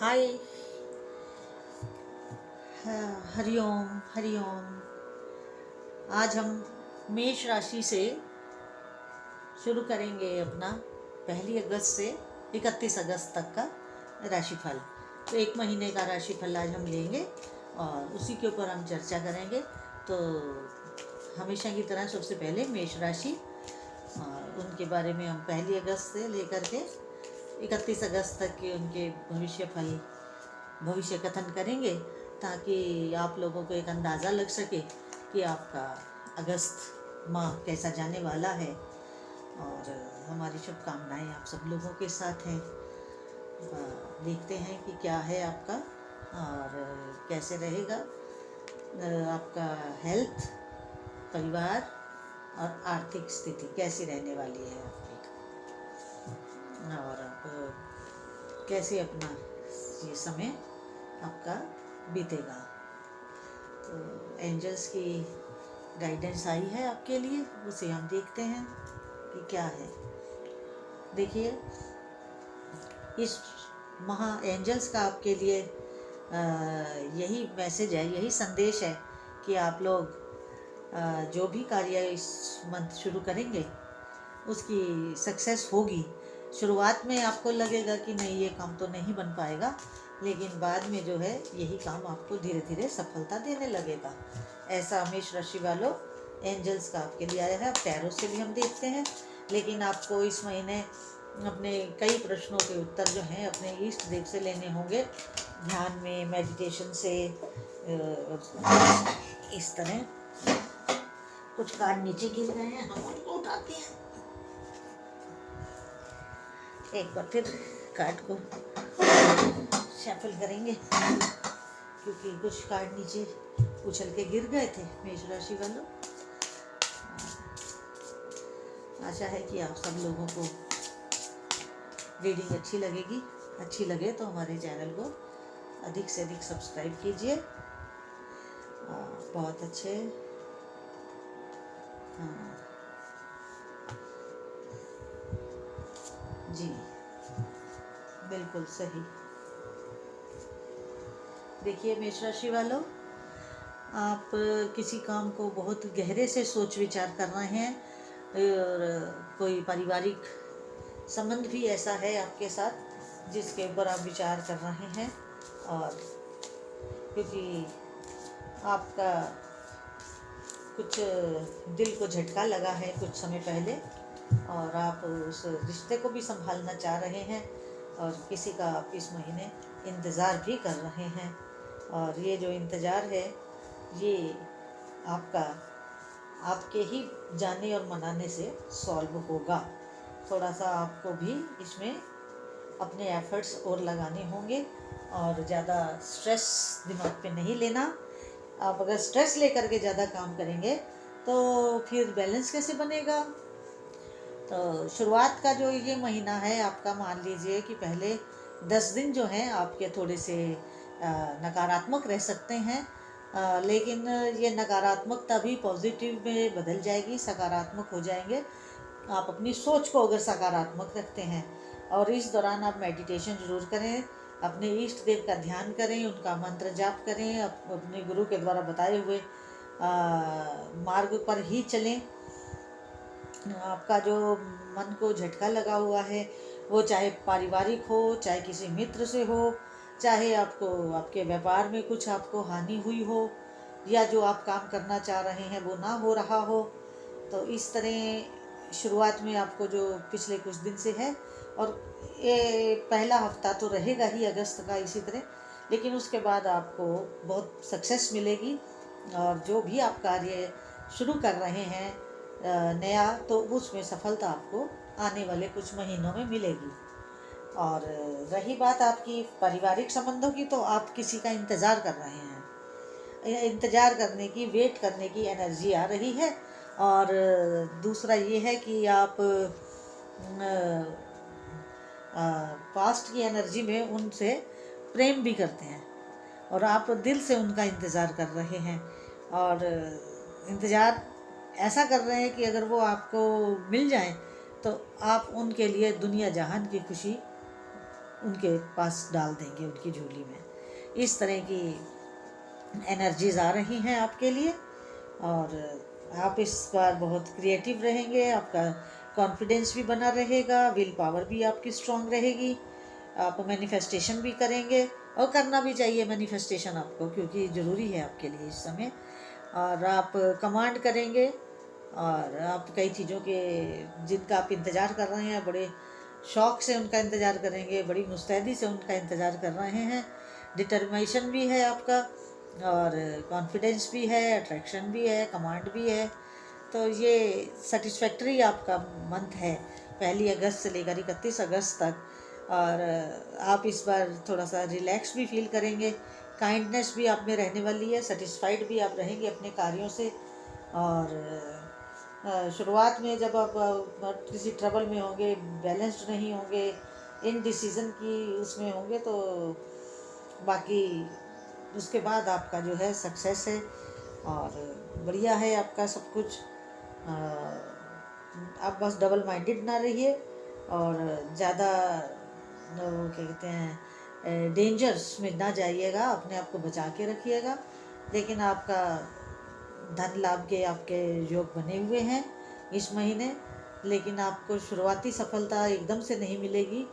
हाय। हरिओम हरिओम। आज हम मेष राशि से शुरू करेंगे अपना 1 अगस्त से 31 अगस्त तक का राशिफल। तो 1 महीने का राशिफल आज हम लेंगे और उसी के ऊपर हम चर्चा करेंगे। तो हमेशा की तरह सबसे पहले मेष राशि, उनके बारे में हम 1 अगस्त से लेकर के 31 अगस्त तक के उनके भविष्य कथन करेंगे, ताकि आप लोगों को एक अंदाज़ा लग सके कि आपका अगस्त माह कैसा जाने वाला है। और हमारी शुभकामनाएं आप सब लोगों के साथ हैं। देखते हैं कि क्या है आपका और कैसे रहेगा आपका हेल्थ, परिवार और आर्थिक स्थिति कैसी रहने वाली है आपकी, और आप कैसे अपना ये समय आपका बीतेगा। तो एंजल्स की गाइडेंस आई है आपके लिए, उसे हम देखते हैं कि क्या है। देखिए, इस एंजल्स का आपके लिए यही मैसेज है, यही संदेश है कि आप लोग जो भी कार्य इस मंथ शुरू करेंगे उसकी सक्सेस होगी। शुरुआत में आपको लगेगा कि नहीं, ये काम तो नहीं बन पाएगा, लेकिन बाद में जो है यही काम आपको धीरे धीरे सफलता देने लगेगा। ऐसा मेष राशि वालों एंजल्स का आपके लिए आया है। अब टैरो से भी हम देखते हैं, लेकिन आपको इस महीने अपने कई प्रश्नों के उत्तर जो हैं अपने इष्ट देव से लेने होंगे, ध्यान में, मेडिटेशन से। इस तरह कुछ कार्ड नीचे गिर गए हैं, हम उनको उठाते हैं। एक बार फिर कार्ड को शफल करेंगे, क्योंकि कुछ कार्ड नीचे उछल के गिर गए थे मेष राशि वालों। आशा है कि आप सब लोगों को रीडिंग अच्छी लगेगी। अच्छी लगे तो हमारे चैनल को अधिक से अधिक सब्सक्राइब कीजिए। बहुत अच्छे। जी, बिल्कुल सही। देखिए मेष राशि वालों, आप किसी काम को बहुत गहरे से सोच विचार कर रहे हैं, और कोई पारिवारिक संबंध भी ऐसा है आपके साथ जिसके ऊपर आप विचार कर रहे हैं। और क्योंकि आपका कुछ दिल को झटका लगा है कुछ समय पहले, और आप उस रिश्ते को भी संभालना चाह रहे हैं, और किसी का आप इस महीने इंतज़ार भी कर रहे हैं। और ये जो इंतज़ार है ये आपके ही जाने और मनाने से सॉल्व होगा। थोड़ा सा आपको भी इसमें अपने एफर्ट्स और लगाने होंगे, और ज़्यादा स्ट्रेस दिमाग पे नहीं लेना। आप अगर स्ट्रेस लेकर के ज़्यादा काम करेंगे तो फिर बैलेंस कैसे बनेगा। तो शुरुआत का जो ये महीना है आपका, मान लीजिए कि पहले 10 दिन जो हैं आपके थोड़े से नकारात्मक रह सकते हैं, लेकिन ये नकारात्मकता भी पॉजिटिव में बदल जाएगी, सकारात्मक हो जाएंगे। आप अपनी सोच को अगर सकारात्मक रखते हैं, और इस दौरान आप मेडिटेशन ज़रूर करें, अपने इष्ट देव का ध्यान करें, उनका मंत्र जाप करें, अपने गुरु के द्वारा बताए हुए मार्ग पर ही चलें। आपका जो मन को झटका लगा हुआ है, वो चाहे पारिवारिक हो, चाहे किसी मित्र से हो, चाहे आपको आपके व्यापार में कुछ आपको हानि हुई हो, या जो आप काम करना चाह रहे हैं वो ना हो रहा हो, तो इस तरह शुरुआत में आपको जो पिछले कुछ दिन से है, और ये पहला हफ्ता तो रहेगा ही अगस्त का इसी तरह, लेकिन उसके बाद आपको बहुत सक्सेस मिलेगी। और जो भी आप कार्य शुरू कर रहे हैं नया, तो उसमें सफलता आपको आने वाले कुछ महीनों में मिलेगी। और रही बात आपकी पारिवारिक संबंधों की, तो आप किसी का इंतज़ार कर रहे हैं, इंतज़ार करने की, वेट करने की एनर्जी आ रही है। और दूसरा ये है कि आप पास्ट की एनर्जी में उनसे प्रेम भी करते हैं, और आप दिल से उनका इंतज़ार कर रहे हैं, और इंतज़ार ऐसा कर रहे हैं कि अगर वो आपको मिल जाएं तो आप उनके लिए दुनिया जहान की खुशी उनके पास डाल देंगे, उनकी झोली में। इस तरह की एनर्जीज आ रही हैं आपके लिए, और आप इस बार बहुत क्रिएटिव रहेंगे, आपका कॉन्फिडेंस भी बना रहेगा, विल पावर भी आपकी स्ट्रांग रहेगी, आप मैनिफेस्टेशन भी करेंगे, और करना भी चाहिए मैनिफेस्टेशन आपको, क्योंकि ज़रूरी है आपके लिए इस समय। और आप कमांड करेंगे, और आप कई चीज़ों के जिनका आप इंतज़ार कर रहे हैं, बड़े शौक़ से उनका इंतज़ार करेंगे, बड़ी मुस्तैदी से उनका इंतज़ार कर रहे हैं। डिटर्मिनेशन भी है आपका, और कॉन्फिडेंस भी है, अट्रैक्शन भी है, कमांड भी है। तो ये सेटिस्फैक्ट्री आपका मंथ है 1 अगस्त से लेकर 31 अगस्त तक। और आप इस बार थोड़ा सा रिलैक्स भी फील करेंगे, काइंडनेस भी आप में रहने वाली है, सेटिस्फाइड भी आप रहेंगे अपने कार्यों से। और शुरुआत में जब आप किसी ट्रबल में होंगे, बैलेंस्ड नहीं होंगे, इन डिसीज़न की उसमें होंगे, तो बाकी उसके बाद आपका जो है सक्सेस है, और बढ़िया है आपका सब कुछ। आप बस डबल माइंडेड ना रहिए, और ज़्यादा क्या कहते हैं डेंजर्स में ना जाइएगा, अपने आप को बचा के रखिएगा। लेकिन आपका धन लाभ के आपके योग बने हुए हैं इस महीने, लेकिन आपको शुरुआती सफलता एकदम से नहीं मिलेगी।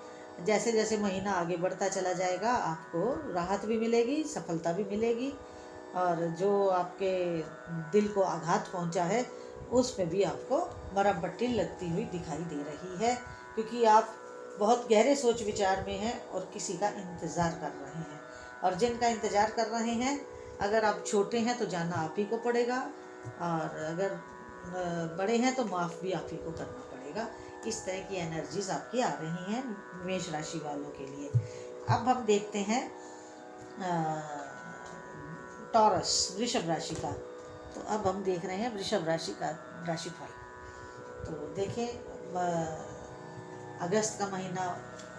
जैसे जैसे महीना आगे बढ़ता चला जाएगा, आपको राहत भी मिलेगी, सफलता भी मिलेगी, और जो आपके दिल को आघात पहुंचा है उसमें भी आपको मरहम पट्टी लगती हुई दिखाई दे रही है, क्योंकि आप बहुत गहरे सोच विचार में हैं और किसी का इंतज़ार कर रहे हैं। और जिनका इंतज़ार कर रहे हैं, अगर आप छोटे हैं तो जाना आप ही को पड़ेगा, और अगर बड़े हैं तो माफ़ भी आप ही को करना पड़ेगा। इस तरह की एनर्जीज आपकी आ रही हैं मेष राशि वालों के लिए। अब हम देखते हैं टॉरस वृषभ राशि का। तो अब हम देख रहे हैं वृषभ राशि का राशिफल। तो देखें अगस्त का महीना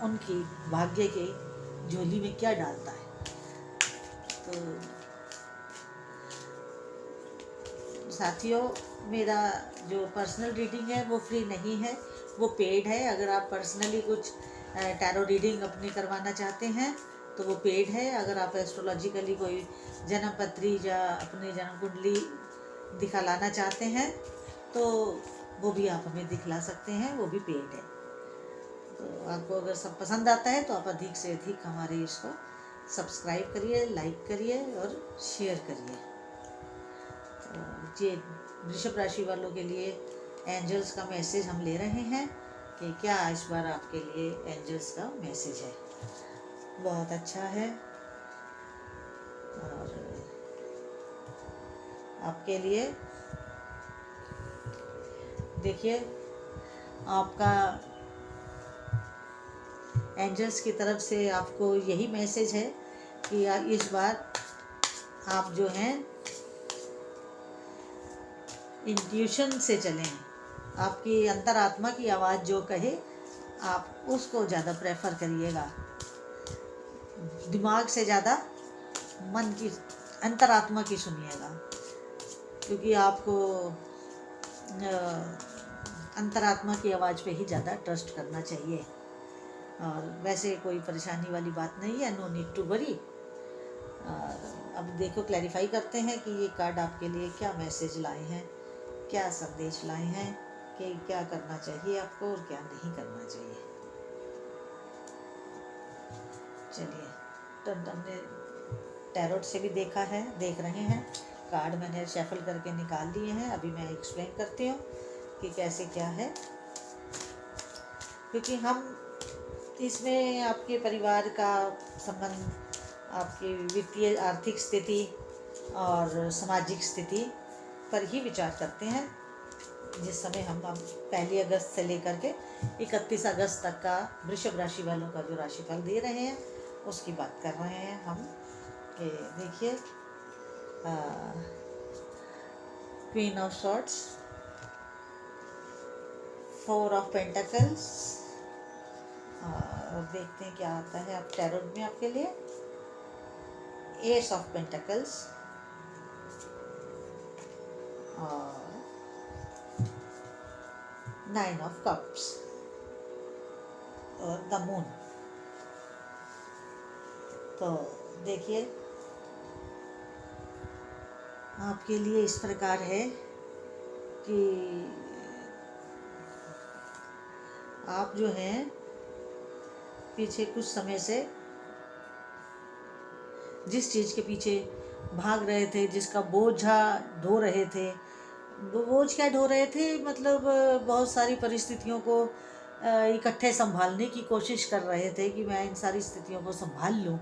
उनकी भाग्य के झोली में क्या डालता है। तो साथियों, मेरा जो पर्सनल रीडिंग है वो फ्री नहीं है, वो पेड है। अगर आप पर्सनली कुछ टैरो रीडिंग अपनी करवाना चाहते हैं तो वो पेड है। अगर आप एस्ट्रोलॉजिकली कोई जन्म पत्री या अपनी जन्म कुंडली दिखलाना चाहते हैं तो वो भी आप हमें दिखला सकते हैं, वो भी पेड है। तो आपको अगर सब पसंद आता है तो आप अधिक से अधिक हमारे इसको सब्सक्राइब करिए, लाइक करिए और शेयर करिए। तो ये वृषभ राशि वालों के लिए एंजल्स का मैसेज हम ले रहे हैं कि क्या इस बार आपके लिए एंजल्स का मैसेज है। बहुत अच्छा है, और आपके लिए देखिए, आपका एंजल्स की तरफ से आपको यही मैसेज है कि इस बार आप जो हैं इंट्यूशन से चलें। आपकी अंतरात्मा की आवाज़ जो कहे आप उसको ज़्यादा प्रेफर करिएगा, दिमाग से ज़्यादा मन की, अंतरात्मा की सुनिएगा, क्योंकि आपको अंतरात्मा की आवाज़ पे ही ज़्यादा ट्रस्ट करना चाहिए। और वैसे कोई परेशानी वाली बात नहीं है, नो नीड टू वरी। अब देखो, क्लैरिफाई करते हैं कि ये कार्ड आपके लिए क्या मैसेज लाए हैं, क्या संदेश लाए हैं, कि क्या करना चाहिए आपको और क्या नहीं करना चाहिए। चलिए, तो हमने टैरोट से भी देखा है, देख रहे हैं, कार्ड मैंने शफल करके निकाल लिए हैं। अभी मैं एक्सप्लेन करती हूँ कि कैसे क्या है, क्योंकि हम इसमें आपके परिवार का संबंध, आपकी वित्तीय आर्थिक स्थिति और सामाजिक स्थिति पर ही विचार करते हैं। जिस समय हम 1 अगस्त से लेकर के 31 अगस्त तक का वृषभ राशि वालों का जो राशिफल दे रहे हैं उसकी बात कर रहे हैं हम, कि देखिए queen of swords, 4 of pentacles, और देखते हैं क्या आता है आप टैरोट में आपके लिए। एस ऑफ पेंटिकल्स और 9 ऑफ कप्स और द मून। तो देखिए आपके लिए इस प्रकार है कि आप जो हैं पीछे कुछ समय से जिस चीज़ के पीछे भाग रहे थे, जिसका बोझा ढो रहे थे, वो बोझ क्या ढो रहे थे, मतलब बहुत सारी परिस्थितियों को इकट्ठे संभालने की कोशिश कर रहे थे कि मैं इन सारी स्थितियों को संभाल लूँ।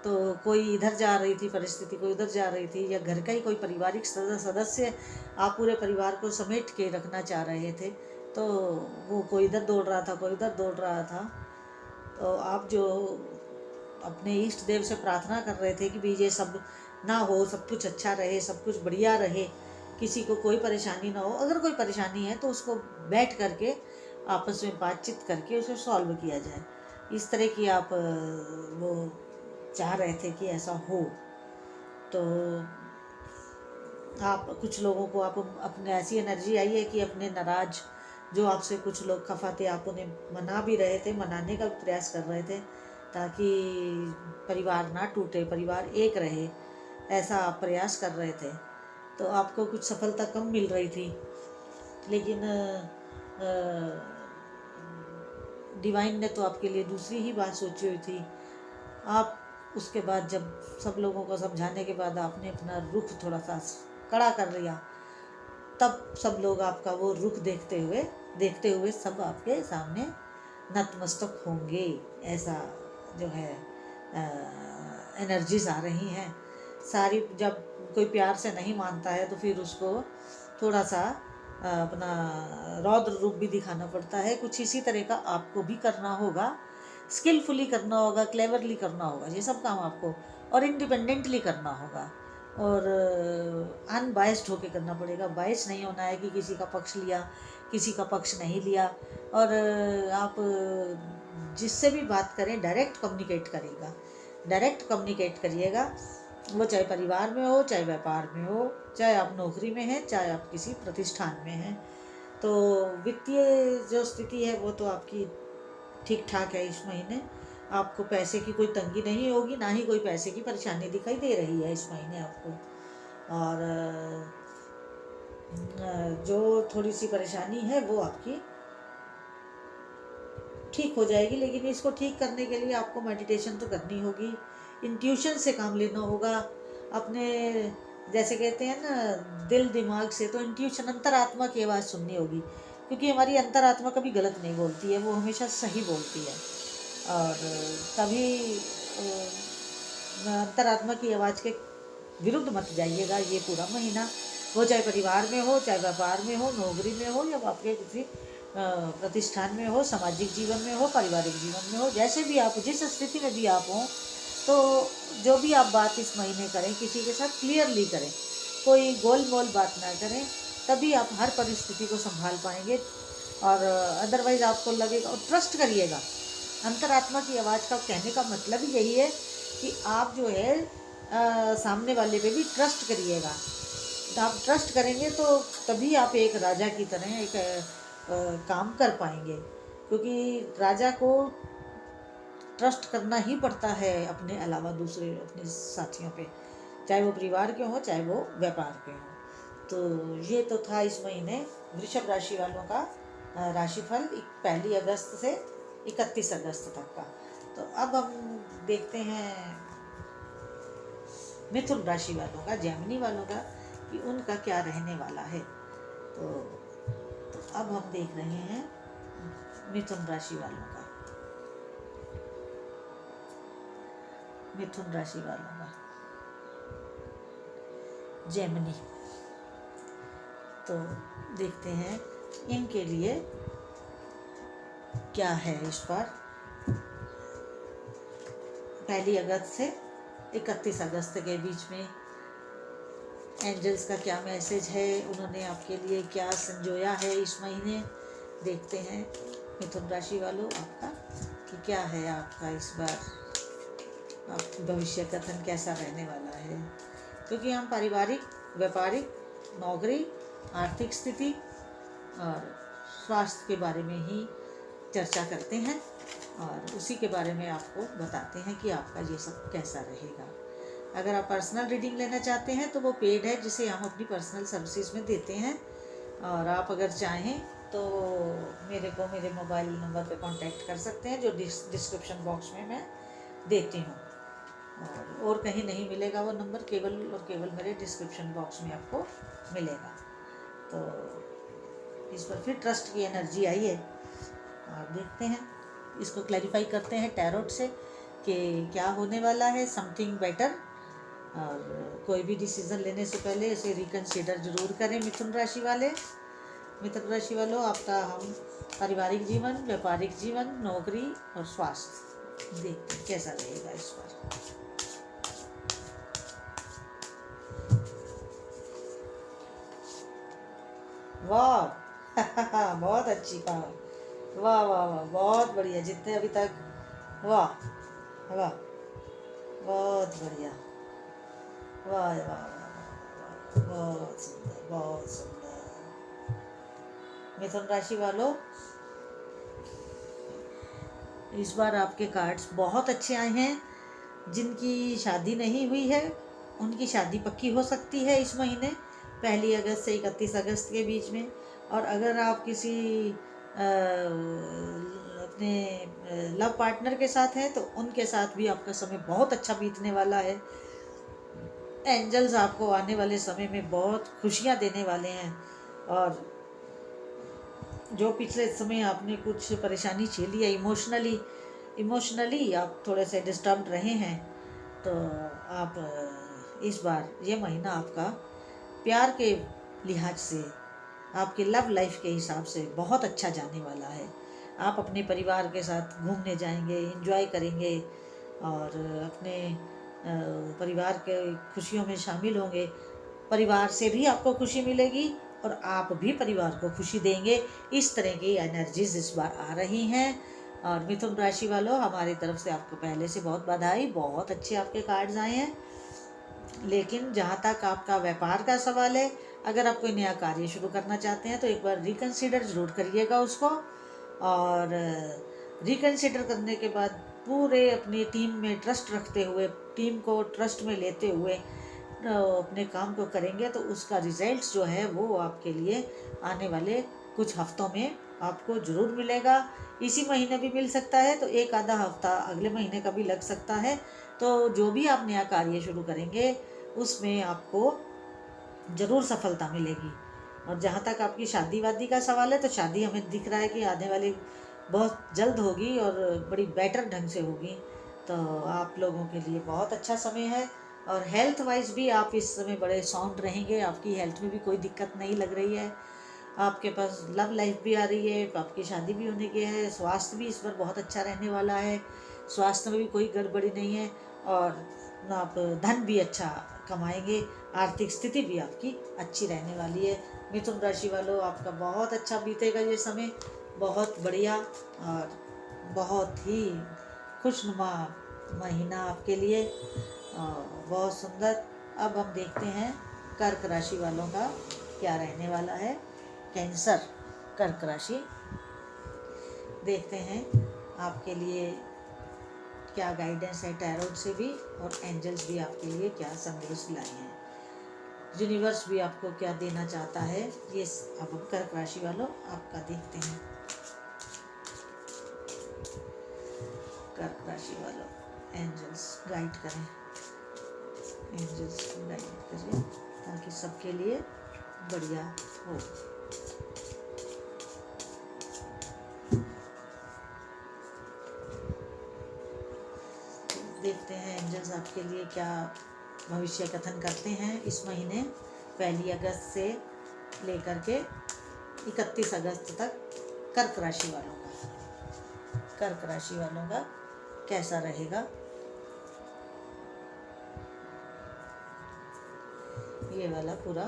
तो कोई इधर जा रही थी परिस्थिति, कोई उधर जा रही थी, या घर का ही कोई पारिवारिक सदस्य आप पूरे परिवार को समेट के रखना चाह रहे थे, तो वो कोई इधर दौड़ रहा था, कोई उधर दौड़ रहा था। तो आप जो अपने इष्ट देव से प्रार्थना कर रहे थे कि भी ये सब ना हो, सब कुछ अच्छा रहे, सब कुछ बढ़िया रहे, किसी को कोई परेशानी ना हो, अगर कोई परेशानी है तो उसको बैठ करके आपस में बातचीत करके उसे सॉल्व किया जाए, इस तरह की आप वो चाह रहे थे कि ऐसा हो। तो आप कुछ लोगों को आप अपने ऐसी एनर्जी आई है कि अपने नाराज जो आपसे कुछ लोग खफा थे, आप उन्हें मना भी रहे थे, मनाने का प्रयास कर रहे थे ताकि परिवार ना टूटे, परिवार एक रहे, ऐसा आप प्रयास कर रहे थे। तो आपको कुछ सफलता कम मिल रही थी, लेकिन डिवाइन ने तो आपके लिए दूसरी ही बात सोची हुई थी। आप उसके बाद जब सब लोगों को समझाने के बाद आपने अपना रुख थोड़ा सा कड़ा कर लिया, तब सब लोग आपका वो रुख देखते हुए सब आपके सामने नतमस्तक होंगे, ऐसा जो है एनर्जीज आ रही हैं सारी। जब कोई प्यार से नहीं मानता है तो फिर उसको थोड़ा सा अपना रौद्र रूप भी दिखाना पड़ता है। कुछ इसी तरह का आपको भी करना होगा, स्किलफुली करना होगा, क्लेवरली करना होगा ये सब काम आपको, और इंडिपेंडेंटली करना होगा, और अनबायस्ड होके करना पड़ेगा। बायस नहीं होना है कि किसी का पक्ष लिया, किसी का पक्ष नहीं लिया। और आप जिससे भी बात करें डायरेक्ट कम्युनिकेट करिएगा, वो चाहे परिवार में हो, चाहे व्यापार में हो, चाहे आप नौकरी में हैं, चाहे आप किसी प्रतिष्ठान में हैं। तो वित्तीय जो स्थिति है वो तो आपकी ठीक ठाक है। इस महीने आपको पैसे की कोई तंगी नहीं होगी, ना ही कोई पैसे की परेशानी दिखाई दे रही है इस महीने आपको। और जो थोड़ी सी परेशानी है वो आपकी ठीक हो जाएगी, लेकिन इसको ठीक करने के लिए आपको मेडिटेशन तो करनी होगी, इंट्यूशन से काम लेना होगा अपने, जैसे कहते हैं ना दिल दिमाग से, तो इंट्यूशन अंतरात्मा की आवाज़ सुननी होगी, क्योंकि हमारी अंतरात्मा कभी गलत नहीं बोलती है, वो हमेशा सही बोलती है। और कभी अंतरात्मा की आवाज़ के विरुद्ध मत जाइएगा ये पूरा महीना, वो चाहे परिवार में हो, चाहे व्यापार में हो, नौकरी में हो, या आपके किसी प्रतिष्ठान में हो, सामाजिक जीवन में हो, पारिवारिक जीवन में हो, जैसे भी आप जिस स्थिति में भी आप हों, तो जो भी आप बात इस महीने करें किसी के साथ क्लियरली करें, कोई गोल मोल बात ना करें, तभी आप हर परिस्थिति को संभाल पाएंगे। और अदरवाइज़ आपको लगेगा, और ट्रस्ट करिएगा, अंतरात्मा की आवाज़ का कहने का मतलब ही यही है कि आप जो है सामने वाले पे भी ट्रस्ट करिएगा। आप ट्रस्ट करेंगे तो तभी आप एक राजा की तरह एक काम कर पाएंगे, क्योंकि राजा को ट्रस्ट करना ही पड़ता है अपने अलावा दूसरे अपने साथियों पे, चाहे वो परिवार के हों, चाहे वो व्यापार के हों। तो ये तो था इस महीने वृषभ राशि वालों का राशिफल 1 अगस्त से 31 अगस्त तक का। तो अब हम देखते हैं मिथुन राशि वालों का, जेमिनी वालों का, कि उनका क्या रहने वाला है। तो अब हम देख रहे हैं मिथुन राशि वालों का, मिथुन राशि वालों का जेमिनी। तो देखते हैं इनके लिए क्या है इस बार 1 अगस्त से 31 अगस्त के बीच में एंजल्स का क्या मैसेज है, उन्होंने आपके लिए क्या संजोया है इस महीने। देखते हैं मिथुन राशि वालों आपका कि क्या है आपका इस बार, आप भविष्य कथन कैसा रहने वाला है, क्योंकि हम पारिवारिक, व्यापारिक, नौकरी, आर्थिक स्थिति और स्वास्थ्य के बारे में ही चर्चा करते हैं। और उसी के बारे में आपको बताते हैं कि आपका ये सब कैसा रहेगा। अगर आप पर्सनल रीडिंग लेना चाहते हैं तो वो पेड है, जिसे हम अपनी पर्सनल सर्विसेज में देते हैं। और आप अगर चाहें तो मेरे को मेरे मोबाइल नंबर पे कांटेक्ट कर सकते हैं, जो डिस्क्रिप्शन बॉक्स में मैं देती हूँ। और कहीं नहीं मिलेगा वो नंबर, केवल और केवल मेरे डिस्क्रिप्शन बॉक्स में आपको मिलेगा। तो इस पर फिर ट्रस्ट की एनर्जी आई है, और देखते हैं, इसको क्लैरिफाई करते हैं टैरोट से कि क्या होने वाला है, समथिंग बेटर। और कोई भी डिसीज़न लेने से पहले इसे रिकन्सिडर जरूर करें। मिथुन राशि वालों, आपका हम पारिवारिक जीवन, व्यापारिक जीवन, नौकरी और स्वास्थ्य देखते हैं कैसा रहेगा इस बार। वाह बहुत अच्छी पावर, वाह वाह वाह, बहुत बढ़िया, जितने अभी तक, वाह वाह, बहुत बढ़िया, वाह वाह वाह, बहुत सुंदर, बहुत सुंदर। मिथुन राशि वालों, इस बार आपके कार्ड्स बहुत अच्छे आए हैं। जिनकी शादी नहीं हुई है उनकी शादी पक्की हो सकती है इस महीने 1 अगस्त से 31 अगस्त के बीच में। और अगर आप किसी अपने लव पार्टनर के साथ हैं तो उनके साथ भी आपका समय बहुत अच्छा बीतने वाला है। एंजल्स आपको आने वाले समय में बहुत खुशियां देने वाले हैं। और जो पिछले समय आपने कुछ परेशानी झेली है इमोशनली आप थोड़े से डिस्टर्ब रहे हैं, तो आप इस बार ये महीना आपका प्यार के लिहाज से, आपके लव लाइफ के हिसाब से बहुत अच्छा जाने वाला है। आप अपने परिवार के साथ घूमने जाएंगे, एंजॉय करेंगे और अपने परिवार के खुशियों में शामिल होंगे। परिवार से भी आपको खुशी मिलेगी और आप भी परिवार को खुशी देंगे। इस तरह की एनर्जीज इस बार आ रही हैं। और मिथुन राशि वालों, हमारी तरफ से आपको पहले से बहुत बधाई, बहुत अच्छे आपके कार्ड्स आए हैं। लेकिन जहाँ तक आपका व्यापार का सवाल है, अगर आप कोई नया कार्य शुरू करना चाहते हैं तो एक बार रिकन्सिडर जरूर करिएगा उसको। और रिकन्सिडर करने के बाद पूरे अपनी टीम में ट्रस्ट रखते हुए, टीम को ट्रस्ट में लेते हुए अपने काम को करेंगे तो उसका रिजल्ट्स जो है वो आपके लिए आने वाले कुछ हफ्तों में आपको ज़रूर मिलेगा। इसी महीने भी मिल सकता है, तो एक आधा हफ्ता अगले महीने का भी लग सकता है। तो जो भी आप नया कार्य शुरू करेंगे उसमें आपको ज़रूर सफलता मिलेगी। और जहाँ तक आपकी शादी वादी का सवाल है, तो शादी हमें दिख रहा है कि आने वाली बहुत जल्द होगी और बड़ी बेटर ढंग से होगी। तो आप लोगों के लिए बहुत अच्छा समय है। और हेल्थ वाइज भी आप इस समय बड़े साउंड रहेंगे, आपकी हेल्थ में भी कोई दिक्कत नहीं लग रही है। आपके पास लव लाइफ भी आ रही है, आपकी शादी भी होने की है। स्वास्थ्य भी इस बार बहुत अच्छा रहने वाला है, स्वास्थ्य में भी कोई गड़बड़ी नहीं है। और आप धन भी अच्छा कमाएंगे, आर्थिक स्थिति भी आपकी अच्छी रहने वाली है। मिथुन राशि वालों, आपका बहुत अच्छा बीतेगा ये समय, बहुत बढ़िया और बहुत ही खुशनुमा महीना आपके लिए, बहुत सुंदर। अब हम देखते हैं कर्क राशि वालों का क्या रहने वाला है। कैंसर कर्क राशि, देखते हैं आपके लिए क्या गाइडेंस है टैरोट से भी, और एंजल्स भी आपके लिए क्या संदेश लाए हैं, यूनिवर्स भी आपको क्या देना चाहता है। ये अब हम कर्क राशि वालों आपका देखते हैं। कर्क राशि वालों, एंजल्स गाइड करें, एंजल्स गाइड करें ताकि सबके लिए बढ़िया हो। देखते हैं एंजल्स आपके लिए क्या भविष्य कथन करते हैं इस महीने 1 अगस्त से लेकर के 31 अगस्त तक कर्क राशि वालों का कैसा रहेगा। ये वाला पूरा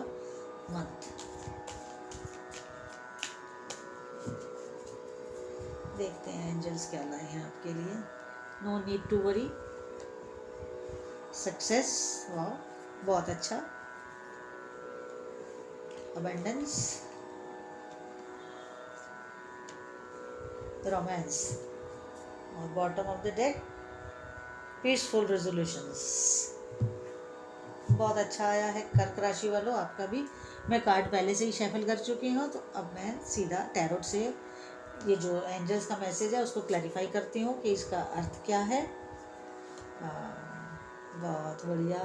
मंथ देखते हैं एंजल्स क्या लाए हैं आपके लिए। No need to worry, success, वाह बहुत अच्छा, अबंडेंस, रोमांस, और bottom of the deck peaceful resolutions. बहुत अच्छा आया है कर्क राशि वालों आपका भी। मैं कार्ड पहले से ही शफल कर चुकी हूँ, तो अब मैं सीधा टैरोट से ये जो एंजल्स का मैसेज है उसको क्लैरिफाई करती हूँ कि इसका अर्थ क्या है। बहुत बढ़िया।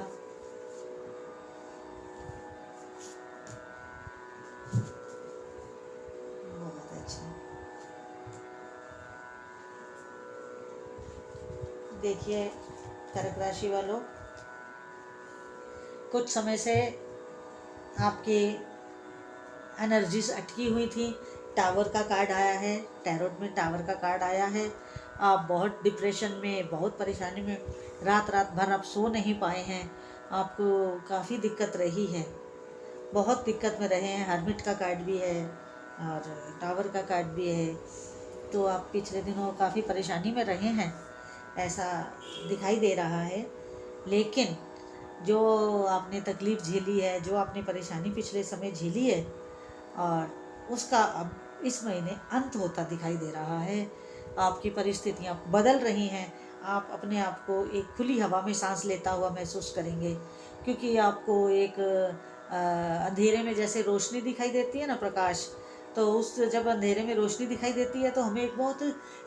बहुत अच्छा। देखिए कर्क राशि वालों, कुछ समय से आपकी एनर्जीज अटकी हुई थी। टावर का कार्ड आया है, टैरोट में टावर का कार्ड आया है। आप बहुत डिप्रेशन में, बहुत परेशानी में, रात रात भर आप सो नहीं पाए हैं। आपको काफ़ी दिक्कत रही है, बहुत दिक्कत में रहे हैं। हर्मिट का कार्ड भी है और टावर का कार्ड भी है। तो आप पिछले दिनों काफ़ी परेशानी में रहे हैं, ऐसा दिखाई दे रहा है। लेकिन जो आपने तकलीफ़ झेली है, जो आपने परेशानी पिछले समय झेली है, और उसका अब इस महीने अंत होता दिखाई दे रहा है। आपकी परिस्थितियाँ बदल रही हैं। आप अपने आप को एक खुली हवा में सांस लेता हुआ महसूस करेंगे, क्योंकि आपको एक अंधेरे में जैसे रोशनी दिखाई देती है ना, प्रकाश, तो उस जब अंधेरे में रोशनी दिखाई देती है तो हमें एक बहुत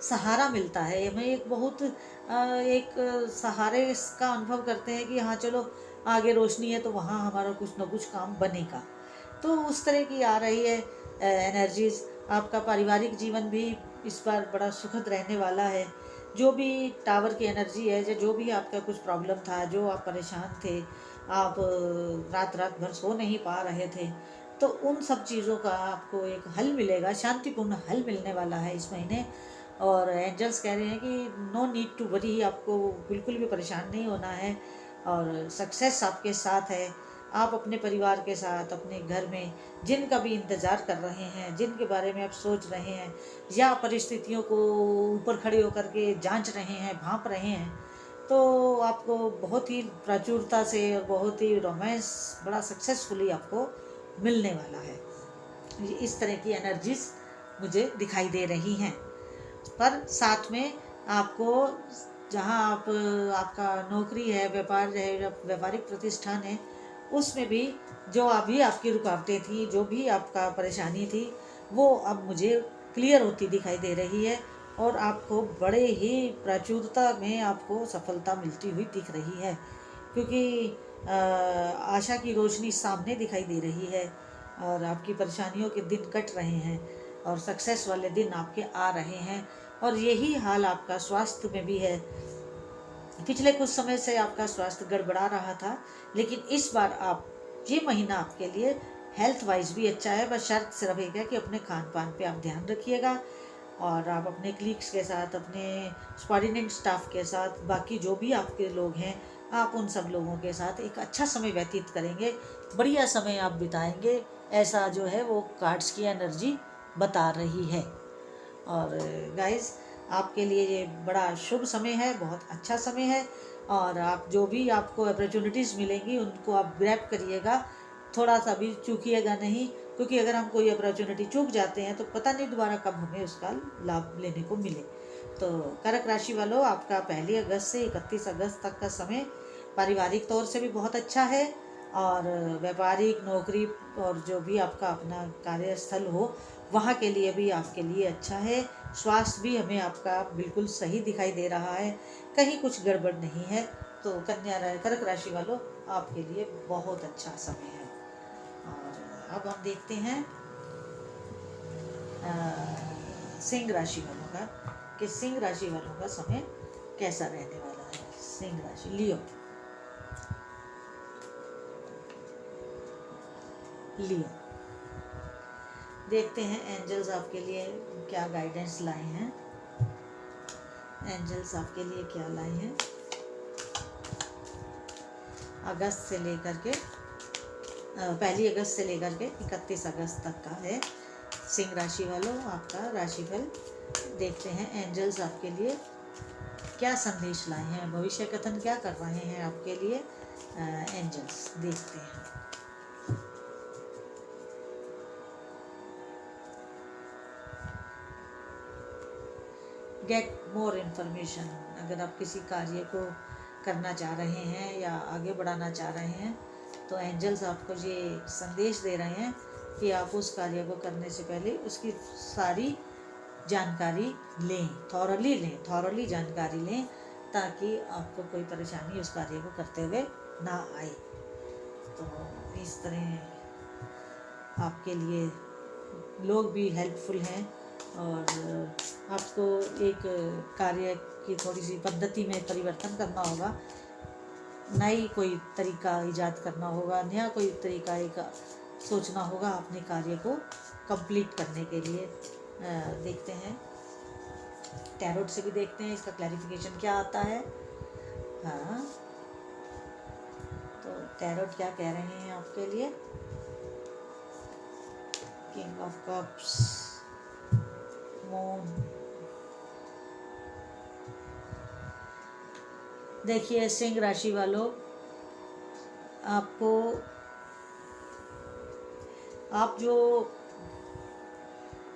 सहारा मिलता है। हमें एक बहुत एक सहारे का अनुभव करते हैं कि हाँ चलो आगे रोशनी है तो वहाँ हमारा कुछ ना कुछ काम बनेगा। तो उस तरह की आ रही है एनर्जीज। आपका पारिवारिक जीवन भी इस बार बड़ा सुखद रहने वाला है। जो भी टावर की एनर्जी है, जो भी आपका कुछ प्रॉब्लम था, जो आप परेशान थे, आप रात रात भर सो नहीं पा रहे थे, तो उन सब चीज़ों का आपको एक हल मिलेगा, शांतिपूर्ण हल मिलने वाला है इस महीने। और एंजल्स कह रहे हैं कि नो नीड टू वरी, आपको बिल्कुल भी परेशान नहीं होना है, और सक्सेस आपके साथ है। आप अपने परिवार के साथ अपने घर में जिनका भी इंतज़ार कर रहे हैं, जिनके बारे में आप सोच रहे हैं, या परिस्थितियों को ऊपर खड़े होकर के जांच रहे हैं, भांप रहे हैं, तो आपको बहुत ही प्रचुरता से और बहुत ही रोमांस बड़ा सक्सेसफुली आपको मिलने वाला है। इस तरह की एनर्जीज मुझे दिखाई दे रही हैं। पर साथ में आपको, जहाँ आप आपका नौकरी है, व्यापार है, व्यापारिक प्रतिष्ठान है, उसमें भी जो अभी आपकी रुकावटें थी, जो भी आपका परेशानी थी, वो अब मुझे क्लियर होती दिखाई दे रही है। और आपको बड़े ही प्रचुरता में आपको सफलता मिलती हुई दिख रही है, क्योंकि आशा की रोशनी सामने दिखाई दे रही है, और आपकी परेशानियों के दिन कट रहे हैं, और सक्सेस वाले दिन आपके आ रहे हैं। और यही हाल आपका स्वास्थ्य में भी है। पिछले कुछ समय से आपका स्वास्थ्य गड़बड़ा रहा था, लेकिन इस बार आप, ये महीना आपके लिए हेल्थ वाइज भी अच्छा है। बस शर्त सिर्फ एक है कि अपने खान पान पे आप ध्यान रखिएगा, और आप अपने क्लीग्स के साथ, अपने सबॉर्डिनेट स्टाफ के साथ, बाकी जो भी आपके लोग हैं, आप उन सब लोगों के साथ एक अच्छा समय व्यतीत करेंगे, बढ़िया समय आप बिताएंगे, ऐसा जो है वो कार्ड्स की एनर्जी बता रही है। और गाइस, आपके लिए ये बड़ा शुभ समय है, बहुत अच्छा समय है। और आप जो भी आपको अपॉर्चुनिटीज़ मिलेंगी उनको आप ग्रैब करिएगा, थोड़ा सा भी चूकिएगा नहीं, क्योंकि अगर हम कोई अपॉर्चुनिटी चूक जाते हैं तो पता नहीं दोबारा कब हमें उसका लाभ लेने को मिले। तो कर्क राशि वालों, आपका 1 अगस्त से 31 अगस्त तक का समय पारिवारिक तौर से भी बहुत अच्छा है, और व्यापारिक, नौकरी, और जो भी आपका अपना कार्यस्थल हो, वहाँ के लिए भी आपके लिए अच्छा है। स्वास्थ्य भी हमें आपका बिल्कुल सही दिखाई दे रहा है, कहीं कुछ गड़बड़ नहीं है। तो कर्क राशि वालों, आपके लिए बहुत अच्छा समय है। और अब हम देखते हैं सिंह राशि वालों का, कि सिंह राशि वालों का समय कैसा रहने वाला है। सिंह राशि, लियो। लियो, देखते हैं एंजल्स आपके लिए क्या गाइडेंस लाए हैं। एंजल्स आपके लिए क्या लाए हैं अगस्त से लेकर के 1 अगस्त से लेकर के 31 अगस्त तक का है। सिंह राशि वालों, आपका राशिफल देखते हैं। एंजल्स आपके लिए क्या संदेश लाए हैं, भविष्य कथन क्या कर रहे हैं आपके लिए एंजल्स, देखते हैं। मोर इन्फॉर्मेशन, अगर आप किसी कार्य को करना चाह रहे हैं या आगे बढ़ाना चाह रहे हैं तो एंजल्स आपको ये संदेश दे रहे हैं कि आप उस कार्य को करने से पहले उसकी सारी जानकारी लें, थॉरली जानकारी लें, ताकि आपको कोई परेशानी उस कार्य को करते हुए ना आए। तो इस तरह आपके लिए लोग भी हेल्पफुल हैं और आपको एक कार्य की थोड़ी सी पद्धति में परिवर्तन करना होगा, नई कोई तरीका इजाद करना होगा, नया कोई तरीका एक सोचना होगा अपने कार्य को कंप्लीट करने के लिए। देखते हैं, टैरोट से भी देखते हैं इसका क्लैरिफिकेशन क्या आता है। हाँ, तो टैरोट क्या कह रहे हैं आपके लिए। King of cups, moon. देखिए सिंह राशि वालों, आप जो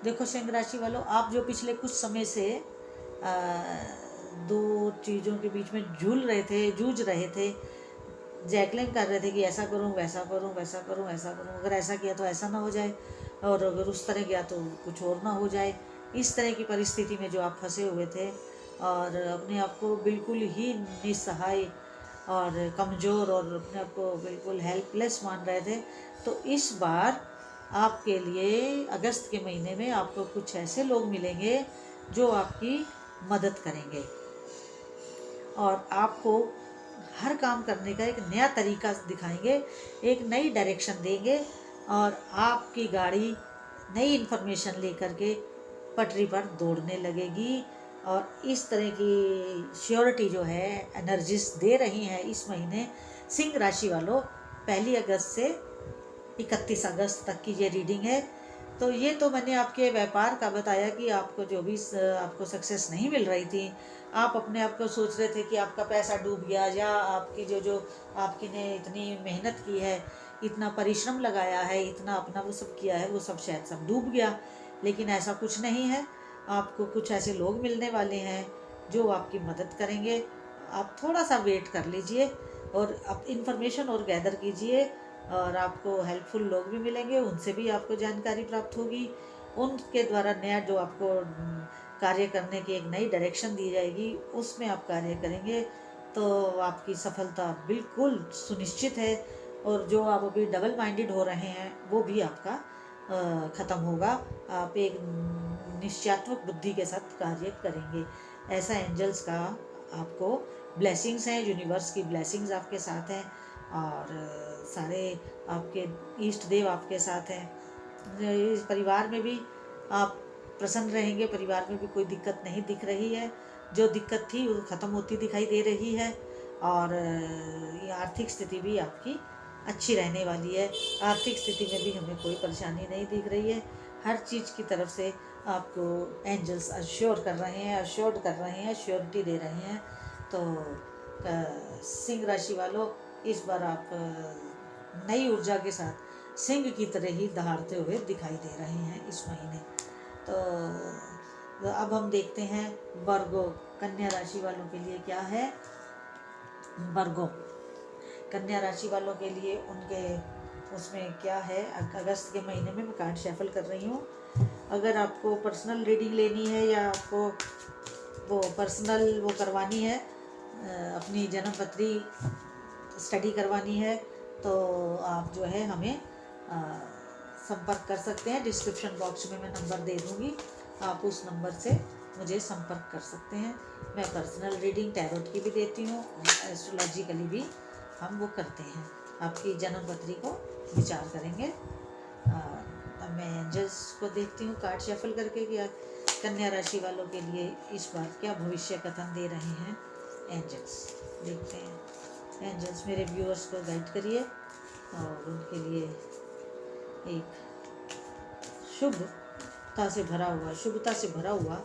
देखो सिंह राशि वालों, आप जो पिछले कुछ समय से दो चीज़ों के बीच में जूझ रहे थे, जैकलिंग कर रहे थे कि ऐसा करूं वैसा करूं, वैसा करूं ऐसा करूं, अगर ऐसा किया तो ऐसा ना हो जाए, और अगर उस तरह किया तो कुछ और ना हो जाए। इस तरह की परिस्थिति में जो आप फंसे हुए थे और अपने आप को बिल्कुल ही निस्सहाय और कमज़ोर और अपने आप को बिल्कुल हेल्पलेस मान रहे थे, तो इस बार आपके लिए अगस्त के महीने में आपको कुछ ऐसे लोग मिलेंगे जो आपकी मदद करेंगे और आपको हर काम करने का एक नया तरीका दिखाएंगे, एक नई डायरेक्शन देंगे और आपकी गाड़ी नई इन्फॉर्मेशन लेकर के पटरी पर दौड़ने लगेगी। और इस तरह की श्योरिटी जो है एनर्जीज दे रही हैं इस महीने सिंह राशि वालों। 1 अगस्त से 31 अगस्त तक की ये रीडिंग है। तो ये तो मैंने आपके व्यापार का बताया कि आपको जो भी आपको सक्सेस नहीं मिल रही थी, आप अपने आप को सोच रहे थे कि आपका पैसा डूब गया, या आपकी जो आपकी ने इतनी मेहनत की है, इतना परिश्रम लगाया है, इतना अपना वो सब किया है, वो सब शायद सब डूब गया। लेकिन ऐसा कुछ नहीं है, आपको कुछ ऐसे लोग मिलने वाले हैं जो आपकी मदद करेंगे। आप थोड़ा सा वेट कर लीजिए और आप इन्फॉर्मेशन और गैदर कीजिए, और आपको हेल्पफुल लोग भी मिलेंगे, उनसे भी आपको जानकारी प्राप्त होगी, उनके द्वारा नया जो आपको कार्य करने की एक नई डायरेक्शन दी जाएगी, उसमें आप कार्य करेंगे तो आपकी सफलता बिल्कुल सुनिश्चित है। और जो आप अभी डबल माइंडेड हो रहे हैं वो भी आपका ख़त्म होगा। आप एक निश्चयात्मक बुद्धि के साथ कार्य करेंगे, ऐसा एंजल्स का आपको ब्लेसिंग्स हैं, यूनिवर्स की ब्लेसिंग्स आपके साथ हैं, और सारे आपके इष्ट देव आपके साथ हैं। इस परिवार में भी आप प्रसन्न रहेंगे, परिवार में भी कोई दिक्कत नहीं दिख रही है, जो दिक्कत थी वो ख़त्म होती दिखाई दे रही है, और ये आर्थिक स्थिति भी आपकी अच्छी रहने वाली है। आर्थिक स्थिति में भी हमें कोई परेशानी नहीं दिख रही है, हर चीज़ की तरफ से आपको एंजल्स अश्योर्ड कर रहे हैं, श्योरिटी दे रहे हैं। तो सिंह राशि वालों, इस बार आप नई ऊर्जा के साथ सिंह की तरह ही दहाड़ते हुए दिखाई दे रहे हैं इस महीने। तो अब हम देखते हैं वर्गो, कन्या राशि वालों के लिए क्या है। वर्गो कन्या राशि वालों के लिए उनके उसमें क्या है, अगस्त के महीने में मैं कार्ड शफल कर रही हूँ। अगर आपको पर्सनल रीडिंग लेनी है या आपको वो पर्सनल वो करवानी है, अपनी जन्म पत्री स्टडी करवानी है, तो आप जो है हमें संपर्क कर सकते हैं। डिस्क्रिप्शन बॉक्स में मैं नंबर दे दूँगी, आप उस नंबर से मुझे संपर्क कर सकते हैं। मैं पर्सनल रीडिंग टैरोट की भी देती हूँ और एस्ट्रोलॉजिकली भी हम वो करते हैं। आपकी जन्म पत्री को विचार करेंगे। अब मैं एंजल्स को देखती हूँ कार्ड शफल करके कि कन्या राशि वालों के लिए इस बार क्या भविष्य कथन दे रहे हैं एंजल्स। देखते हैं एंजल्स, मेरे व्यूअर्स को गाइड करिए और उनके लिए एक शुभता से भरा हुआ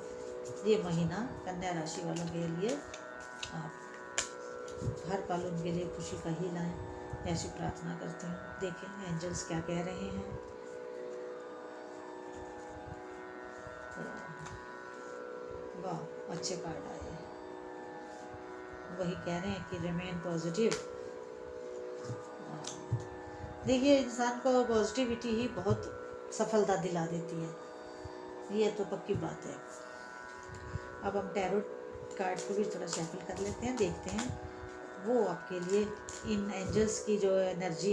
ये महीना कन्या राशि वालों के लिए आप हर पल उनके लिए खुशी का ही लाएं, ऐसी प्रार्थना करती हूँ। देखें एंजल्स क्या कह रहे हैं। वाह, अच्छे कार्ड आए हैं। वही कह रहे हैं कि रिमेन पॉजिटिव। देखिए, इंसान को पॉजिटिविटी ही बहुत सफलता दिला देती है, ये तो पक्की बात है। अब हम टैरोट कार्ड को भी थोड़ा शफल कर लेते हैं, देखते हैं वो आपके लिए इन एंजल्स की जो एनर्जी